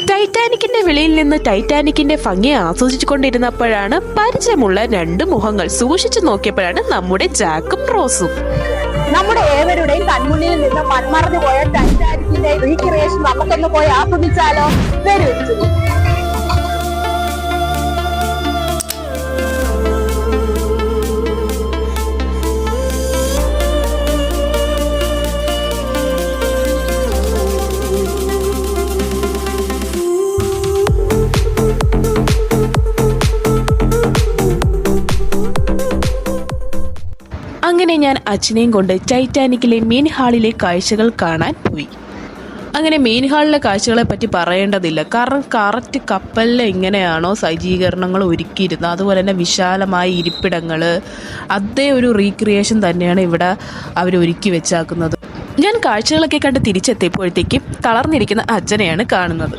ടൈറ്റാനിക്കിന്റെ വെളിയിൽ നിന്ന് ടൈറ്റാനിക്കിന്റെ ഭംഗി ആസ്വദിച്ചുകൊണ്ടിരുന്നപ്പോഴാണ് പരിചയമുള്ള രണ്ട് മുഖങ്ങൾ സൂക്ഷിച്ചു നോക്കിയപ്പോഴാണ് നമ്മുടെ ജാക്കും റോസും. നമ്മുടെ ഏവരുടെയും കൺമുന്നിൽ നിന്ന് മൺമറഞ്ഞു പോയ ടൈറ്റാനിക്കിന്റെ റീക്രിയേഷൻ നമുക്കൊന്ന് പോയി ആസ്വദിച്ചാലോ? വരൂ. അങ്ങനെ ഞാൻ അച്ഛനെയും കൊണ്ട് ടൈറ്റാനിക്കിലെ മെയിൻ ഹാളിലെ കാഴ്ചകൾ കാണാൻ പോയി. അങ്ങനെ മെയിൻ ഹാളിലെ കാഴ്ചകളെ പറ്റി പറയേണ്ടതില്ല, കാരണം കറക്റ്റ് കപ്പലിൽ എങ്ങനെയാണോ സജ്ജീകരണങ്ങൾ ഒരുക്കിയിരുന്നത് അതുപോലെ തന്നെ വിശാലമായ ഇരിപ്പിടങ്ങൾ, അതേ ഒരു റീക്രിയേഷൻ തന്നെയാണ് ഇവിടെ അവർ ഒരുക്കി വെച്ചാക്കുന്നത്. ഞാൻ കാഴ്ചകളൊക്കെ കണ്ട് തിരിച്ചെത്തിയപ്പോഴത്തേക്കും തളർന്നിരിക്കുന്ന അച്ഛനെയാണ് കാണുന്നത്.